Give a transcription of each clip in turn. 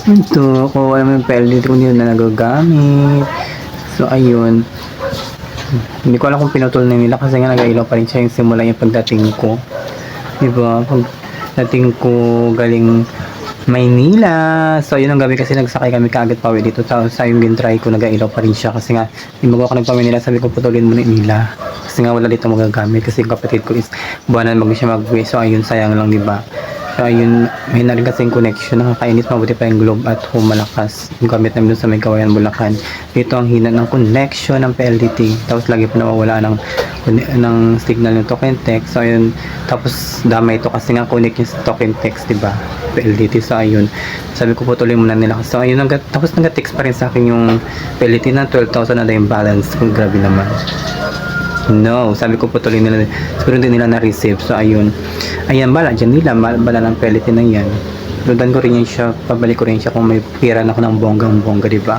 Ito, kung alam mo yung pellet ko na nagagamit. So, ayun. Hindi ko alam kung pinutol na nila kasi nga nag-ailaw pa rin siya yung simula yung pagdating ko. Diba? Pagdating ko galing Maynila. So, yun ang gabi kasi nagsakay kami kaagad pa uwi dito. Sa yung gintry ko, nag-ailaw pa rin siya. Kasi nga, yung bago ako nagpa-Maynila, sabi ko putulin mo na nila. Kasi nga wala dito magagamit. Kasi yung kapatid ko is buwanan mag siya mag-uwi. So, ayun, sayang lang, diba? So, ayun, may na rin kasing connection. Nakakainis, mabuti pa yung Globe at Home malakas. Yung gamit namin dun sa may Kawayan, Bulacan. Dito ang hina ng connection ng PLDT. Tapos lagi pa nawawala ng signal ng token text. So, ayun, tapos damay ito kasi nga connect yung token text, diba? PLDT. So, ayun, sabi ko tuloy muna nila. So, ayun, tapos nag-text pa rin sa akin yung PLDT na 12,000 na yung balance. Kung grabe naman. No, sabi ko tuloy nila. Siguro hindi nila na-receive. So, ayun. Ayan, bala dyan nila. Bala ng pellet na yan. Ludan ko rin yan siya. Pabalik ko rin siya kung may pira na ako ng bonggang-bongga, diba?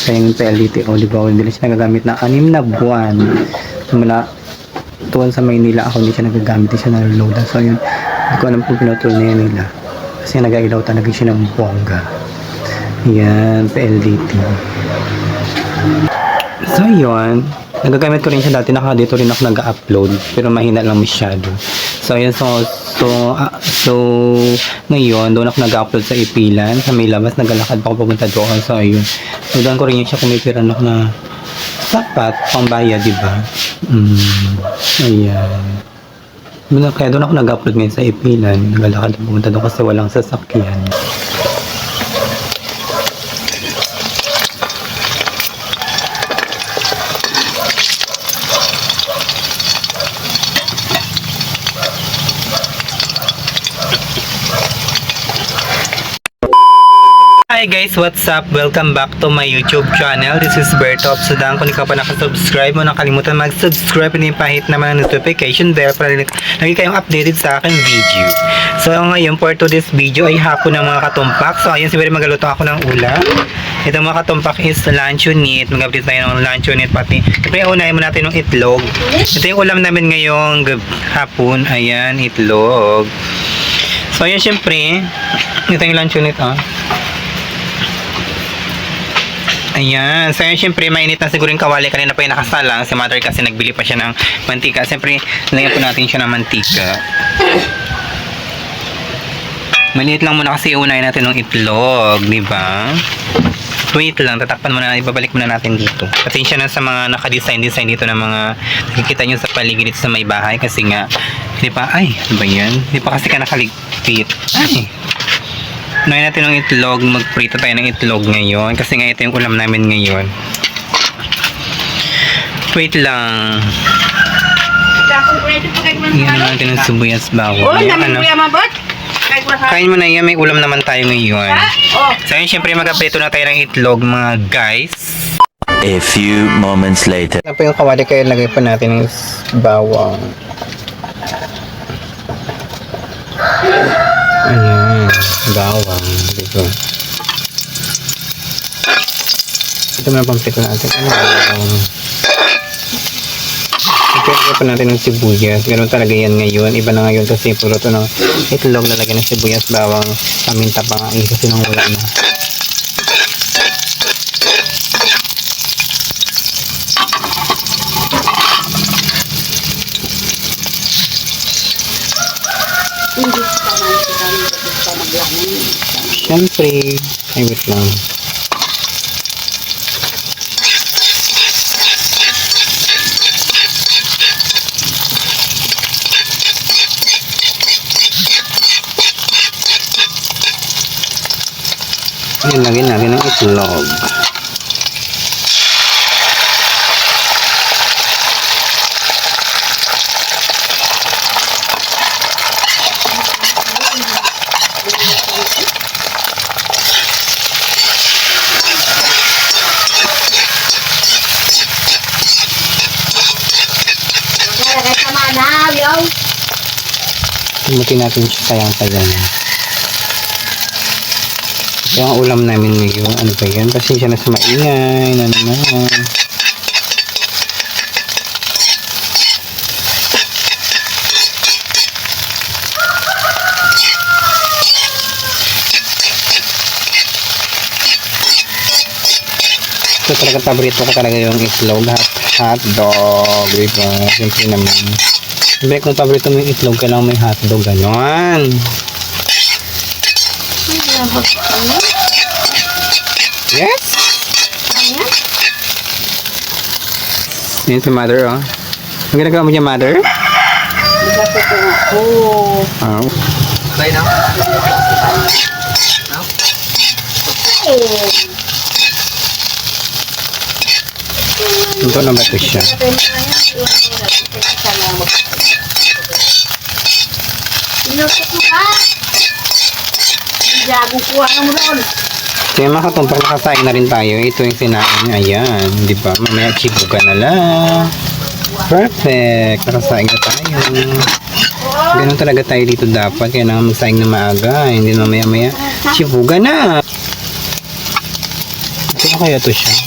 Kaya yung pellet, o diba? Hindi nila siya nagagamit na 6 na buwan. Mula tuwan sa Maynila ako, hindi siya nagagamit. Hindi siya naloloadan. So, yun. Hindi ko alam kung pinutol na yan nila. Kasi nag-ailaw talaga siya ng bongga. Yan, PLDT. So, yun. Nagagamit ko rin siya dati, dito rin ako nag-upload pero mahina lang masyado. So ayun, so ngayon doon ako nag-upload sa Ipilan, sa may labas, naglalakad pa ako pupunta doon. So ayun, so doon ko rin yun siya kumipira ako na sapat pang bayad, diba? Ayan, kaya doon ako nag-upload ngayon sa Ipilan, naglalakad pa pupunta doon kasi walang sasakyan. Hi guys, what's up? Welcome back to my YouTube channel. This is Berto of Sudan. Kung ikaw pa nakasubscribe mo, nakalimutan mag-subscribe and pahit naman ang notification bell para lagi kayong updated sa aking video. So ngayon, for today's video ay hapon ng mga katumpak. So ayun, siguro magaluto ako ng ulam. Ito mga katumpak is lunch unit. Mag-update tayo ng lunch unit pati. Siyempre, unahin mo natin ng itlog. Ito yung ulam namin ngayong hapon. Ayan, itlog. So ayun, siyempre, ito yung lunch unit, Ayan. So, yun, syempre, mainit na siguro yung kawali. Kanina pa yung nakasalang. Si mother kasi nagbili pa siya ng mantika. Siyempre, lagyan po natin siya ng mantika. Maliit lang muna kasi unahin natin ng itlog. Diba? Wait lang. Tatakpan muna. Ibabalik muna natin dito. Pasensya na sa mga naka-design dito ng mga nakikita nyo sa paligid sa may bahay. Kasi nga, di ba? Ay, ano ba yan? Di pa kasi ka nakaligpit. Ay. Unahin natin ng itlog, magprito tayo ng itlog ngayon kasi nga ito yung ulam namin ngayon. Wait lang. Iyan natin ng sibuyas bawang. Kain mo na yan, may ulam naman tayo ngayon. So yun, syempre magprito na tayo ng itlog mga guys. A few moments later. Ano pa yung kawali, kaya lagay pa natin ng bawang. Ayan, bawang. Dito. Ito na pamprito natin. Ipirito pa natin ng sibuyas. Ganun talaga yan ngayon. Iba na ngayon kasi puro ito ng itlog lalagyan ng sibuyas, bawang, paminta pa nga. Kasi nang wala na. Siyempre, ay wait lang. Ayan, lagyan natin ng itlog. Tumutin natin siya sayang pa dyan. Yung ulam namin ngayon, ano ba yan? Pasensya na sa maingay, na naman. So talaga paborito ko talaga yung itlog, hotdog, diba? Siyempre naman. Siyempre kung paborito mo yung itlog, kailangan may hotdog, ganon. Yes? Yan si mother, oh. Ang ginagawa mo niya, mother? Oh. Bye now. Ito na ba ito siya? Kaya mga katumpak, nakasaing na rin tayo. Ito yung sinain. Ayan. Di ba? Mamaya chibuga na lang. Perfect. Nakasaing na tayo. Ganun talaga tayo dito dapat. Kaya na magsaing na maaga. Hindi na mamaya-maya. Chibuga na. Ito na kaya to siya?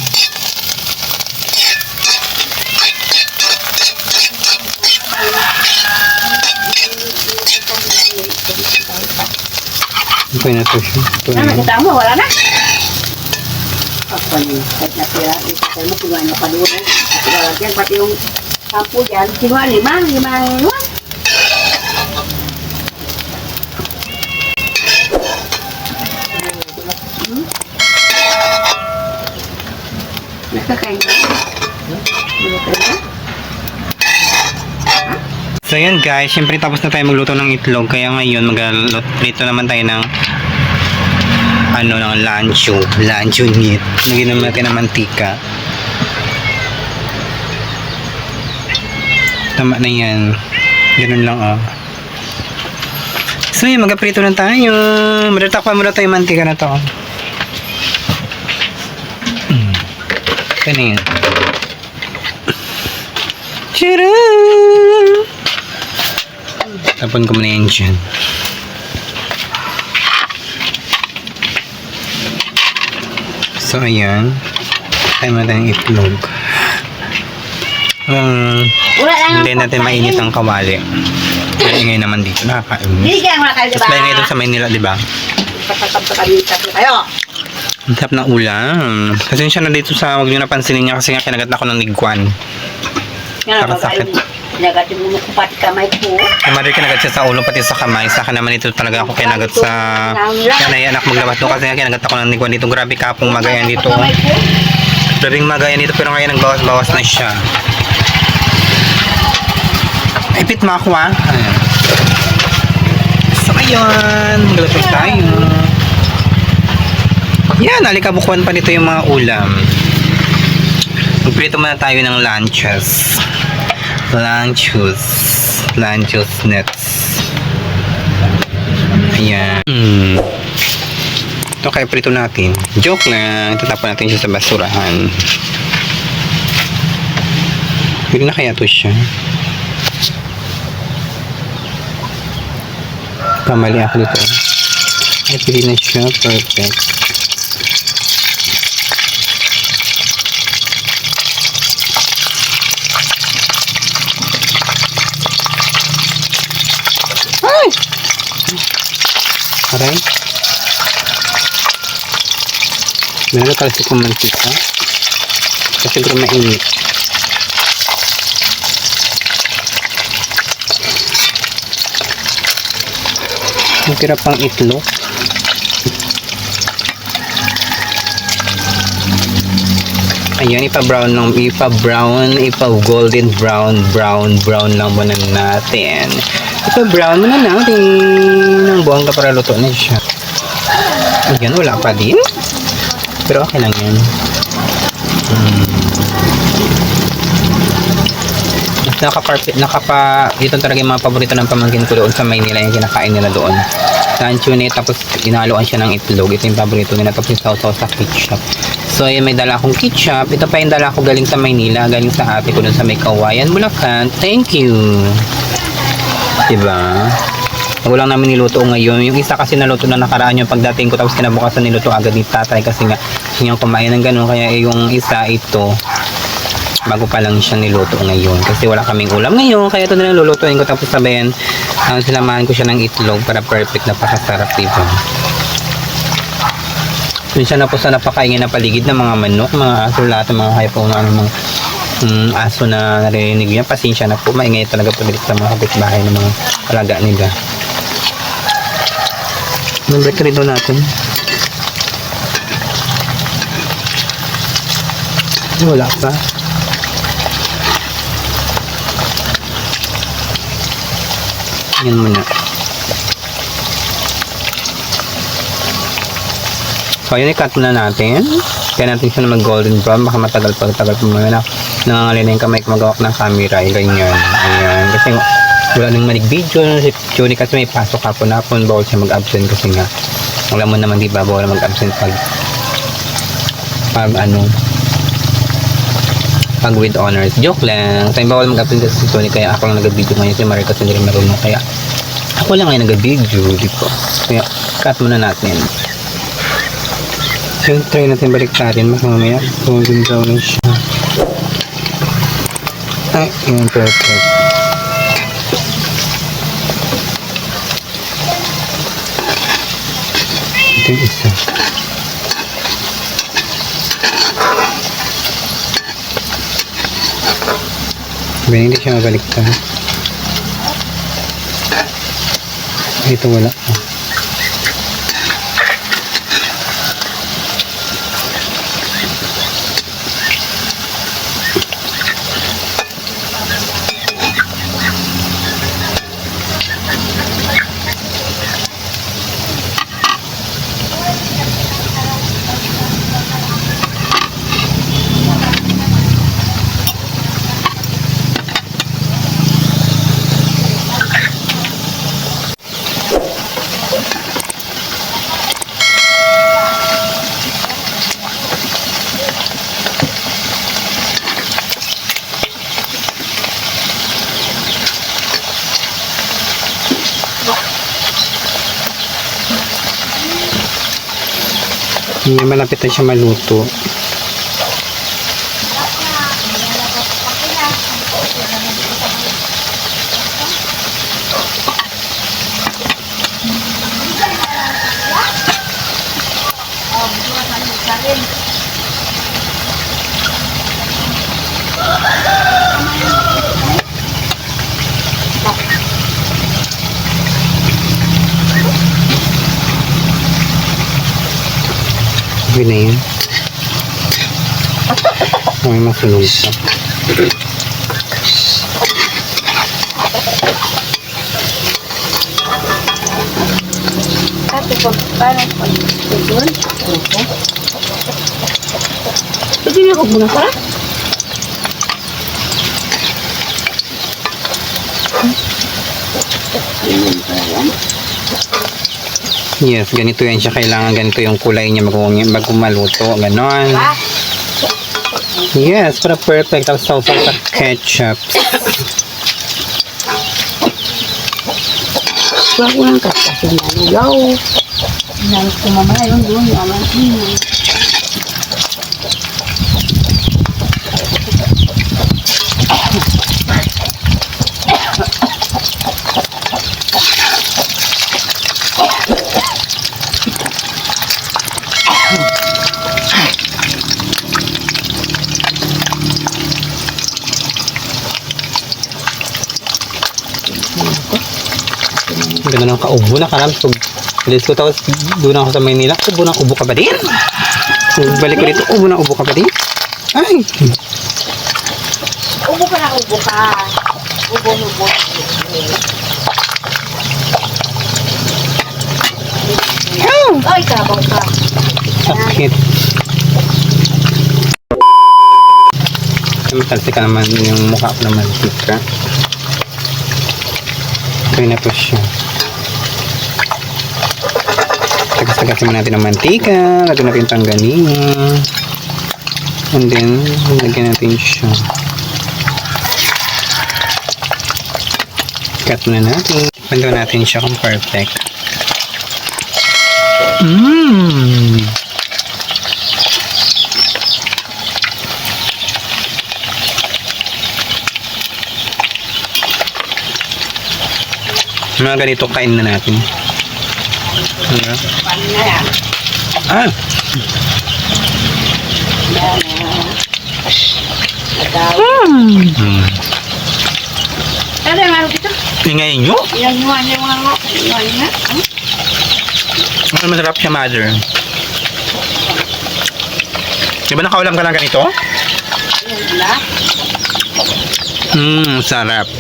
Okay na to siya. Ito na. Nakita mo, wala na. Kahit natira, ikatay mo, kinuha niya pa doon. At ilalagyan, pati yung sampo dyan, kinuha lima. Nakakain ka? Nakakain ka? So yan guys, syempre tapos na tayo magluto ng itlog. Kaya ngayon magluto naman tayo ng ng lancho meat. Lagyan naman natin ng mantika. Tama na yan. Ganun lang oh. So yan, magaprito na tayo. Madatakpan muna tayo yung mantika na to. Ito na yan. Tcharam! Tapon ko muna yan dyan. So, ayan. Tayo muna tayong itlog. Hindi natin mainit ang kawali. Kaya ngayon naman dito, nakakain. Bigyan mo na kayo, diba? Mas bayan ngayon sa Maynila, diba? Kayo. Ang sarap ng ulam. Kasi siya na dito sa, huwag nyo napansinin niya kasi nga kinagat na ako ng ligwan. Sakit. Pinagatin mo ko pati kamay ko. Yung mother kinagat siya sa ulo pati sa kamay. Sa akin naman ito talaga ako kinagat sa yanay anak maglabas doon kasi nga kinagat ako ng ligwan dito. Grabe kapong magayan dito. Kamay ko. Grabing magayan dito pero ngayon nagbawas-bawas na siya. Ipit mo ako ah. Ayan. So ayun, maglapos tayo. Yan, alikabukuan pa dito yung mga ulam. Magprito muna tayo ng lunches nuts. Ayan. Ito kaya prito natin. Joke lang, tatapon natin siya sa basurahan. Pwede na kaya to siya. Kamali ako dito. Ay, pwede na siya. Perfect. Aray. Meron tayo sa kumantika. Kasi siguro mainit. Tira pang itlog. Ayan, golden brown lang muna natin. Ipa-brown muna natin. Ang buwan ka para luto na siya. Ayan, wala pa din. Pero okay lang yan. Dito talaga yung mga paborito ng pamangkin ko doon sa Maynila, yung kinakain nila doon. Luncheon tapos inaluan siya ng itlog. Ito yung paborito nila, tapos yung sausaw sa ketchup. So ayan, may dala akong ketchup. Ito pa yung dala ko galing sa Maynila, galing sa ate ko doon sa may Kawayan, Bulacan. Thank you. Diba? Walang namin niluto ngayon. Yung isa kasi naluto na nakaraan yung pagdating ko, tapos kinabukasan niluto agad ni tatay kasi nga yung kumain ng ganun. Kaya yung isa ito, bago pa lang siya niluto ngayon kasi wala kaming ulam ngayon, kaya ito na lang lulutuin ko tapos sabayan sinamahan ko siya ng itlog para perfect na pakasarap, diba? Pasensya na po sa napakaingay na paligid ng mga manok, mga aso, lahat ng mga hayop na ano, mga aso na narinig niya. Pasensya na po, maingay talaga po dito sa mga kapitbahay ng mga alaga nila. Number 3 doon natin. Wala pa. Yan muna. So, yun, i-cut muna natin. Kaya natin siya na mag-golden brown. Baka matagal pa mga na. Nangangali na yung kamay ko magawak ng camera. Ganyan. Ayan. Kasi wala nang manig video. Si Chuni kasi may pasok hapon-hapon. Bawal siya mag-absent kasi nga. Alam mo naman, di ba? Bawal mag-absent pag with honors. Joke lang. Tayo bawal mag-absent kasi si Chuni. Kaya ako lang nag-video ngayon. Si Marie kasi hindi rin marunong. Kaya ako lang ngayon nag-video. Di po. Kaya cut muna natin. So, try natin baliktarin mamaya. Golden brown na siya. Ay, yun, perfect. Ito yung isa. Hindi siya mabaliktad. Ito wala pa. Hindi malapit na siya maluto. Okay na yun. May masunod pa. Ate ko, parang pag-tutuan. Ito niya ko muna pa? Yes, ganito yan siya. Kailangan ganito yung kulay niya bago maluto. Ganon. Yes, para perfect. Tapos sausaw sa ketchup. Wala ko lang kasi naligaw. Nalit ko mamaya yun doon. Yaman. Ganda ng kaubo na karami. Pag alis ko tapos doon ako sa Maynila, ubo ng ubo ka ba din? Balik ko dito, ubo ng ubo ka ba din? Ay! Ubo ka na ubo ka. Ubo. Ay, kabaw ka. Sakit. Matalsi ka naman yung mukha ko naman. Tika. Okay na po siya. Tagas-tagasin mo natin ng mantika. Lagyan natin tanggalin. And then, lagyan natin siya. Cut na natin. Pando natin siya kung perfect. Mga ganito kain na natin. Diba? Paano na yan? Ah! Yan. Nagaw. Ano yung araw dito? Ingay nyo? Yan yung mga nga. Yan nga. Masarap siya, mother. Di ba nakaulam ka lang ganito? Yan wala. Sarap.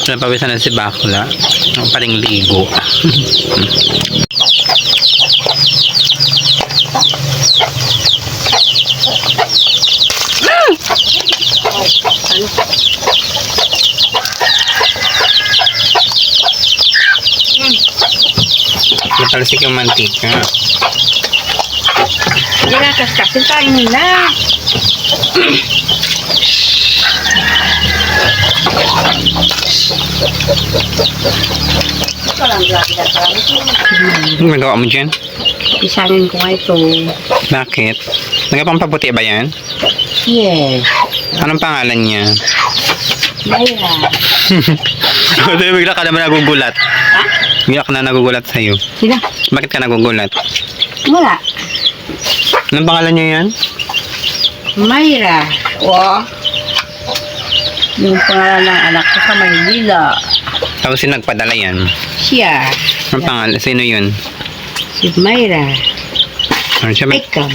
Napawisan na si Bakla. Ang paling ligo. Natalsik yung mantika. Hindi na kaskasin tayo nila. Ito lang grabe na parang ito. Ano magawa mo dyan? Isangin ko nga ito. Bakit? Nagpampaputi ba yan? Yes. Anong pangalan niya? Mayra. Bigla ka naman nagugulat. Ha? Bigla ka na nagugulat sa'yo. Sila? Bakit ka nagugulat? Wala. Anong pangalan niya yan? Mayra. O. Yung pangalan ng anak ko sa Maynila. Tapos sino nagpadala yan? Siya. Anong pangalan? Sino yun? Si Mayra. Ano siya? Ikaw.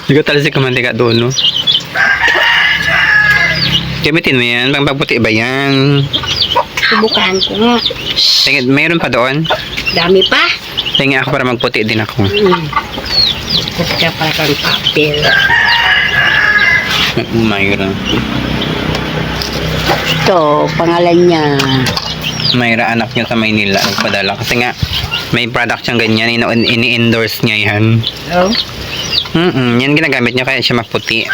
Hindi ko talasik ang mantika doon, no? Gamitin mo yan? Pangpaputi ba yan? Subukan ko nga. Tingin, mayroon pa doon? Dami pa. Tingin ako para magputi din ako. Kasi ka para kang papel. Mayroon. Ito, pangalan niya. Mayra, anak niya sa Maynila nagpadala. Kasi nga, may product siyang ganyan. Ini-endorse niya yan. Oh. Yan ginagamit niya kaya siya maputi.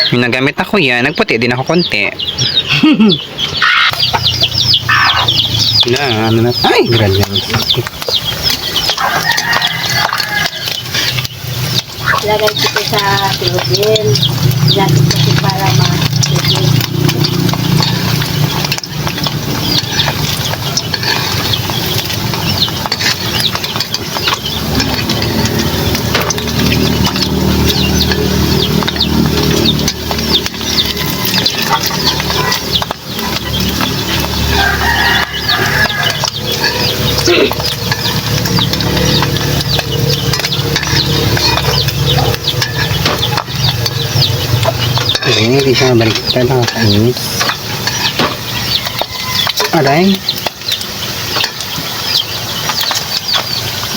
Yung nagamit ako yan, nagputi din ako konti. Ano na? Ay, grabe. Lagay ko sa silogin. Lagay ko para ma-silogin. Hindi siya baliktad. Nakakainis. Aray.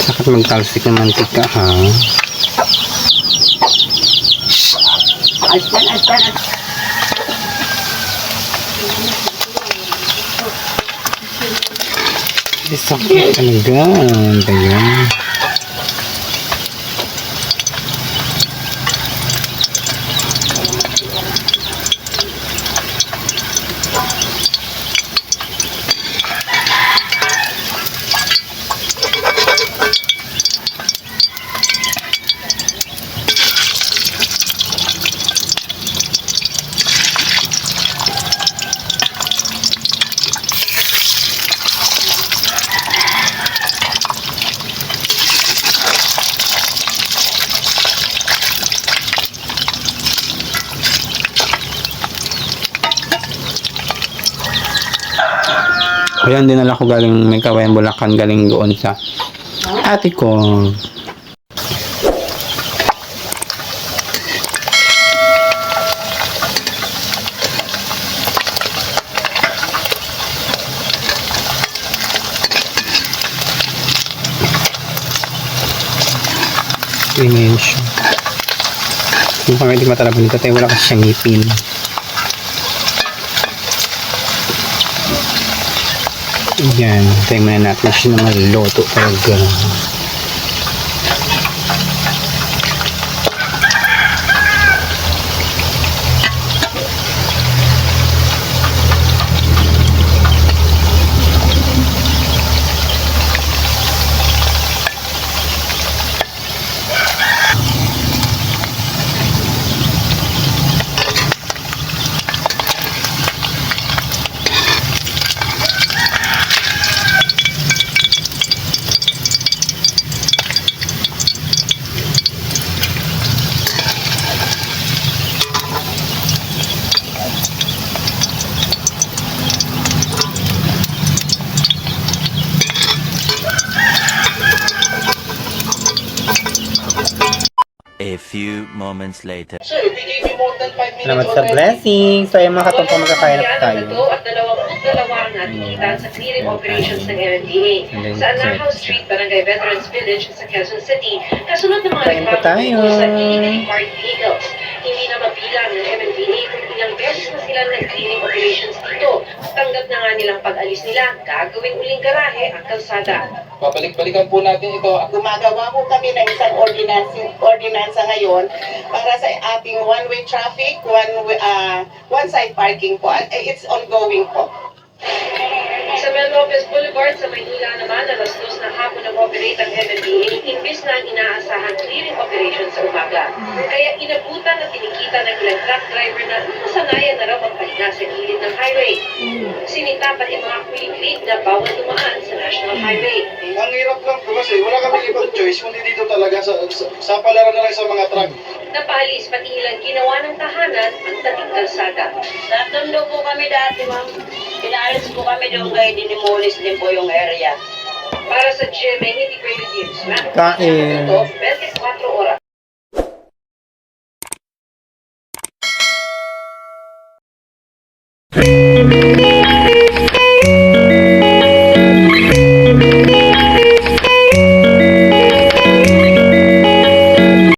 Sakit magtalsik ng mantika, ha? Astan. Sakit talaga. Ano ba yun? Ayan, dinala ko galing may kawayan Bulacan galing doon sa ate ko. Ngayon siya. Yung pangit matalaban nito tayo, wala kasi siyang ngipin. Yan, tayo muna natin siya na maluto talaga. few moments later. Sir, we gave you more than 5 minutes Salamat sa already. blessing. So, yung mga katumpong magkakain na po tayo. At 22 ang natikitan sa clearing operations ng MMDA sa Anahaw Street, Barangay Veterans Village sa Quezon City. Kasunod ng mga Kain po tayo. sa illegally parked vehicles. Hindi na mabilang ng MMDA kung ilang beses na sila nag-clearing operations dito. Tanggap na nga nilang pag-alis nila, gagawing uling garahe ang kalsada. Babalik-balikan po natin ito. Gumagawa po kami ng isang ordinansa ngayon para sa ating one-way traffic, one-side parking po. It's ongoing po. Sa Mel Lopez Boulevard sa Maynila naman, alas 2 ng hapon nag-operate ang MMDA imbis na ang inaasahan clearing operation sa umaga. Kaya inabutan at tinikita ng ilang truck driver na masanayan na raw magpahinga sa gilid ng highway. Sinita pati mga kuliglig na bawal dumaan sa National Highway. Ang hirap lang po kasi wala kami ibang choice kundi dito talaga sa palaran na lang sa mga truck. Napaalis pati ilang ginawa ng tahanan ang dating kalsada. Natundo po kami dati, ma'am. Pinaalis po kami doon kaya dinimulis din po yung area. Para sa GMA Integrated News, Kain. ito, 24 oras.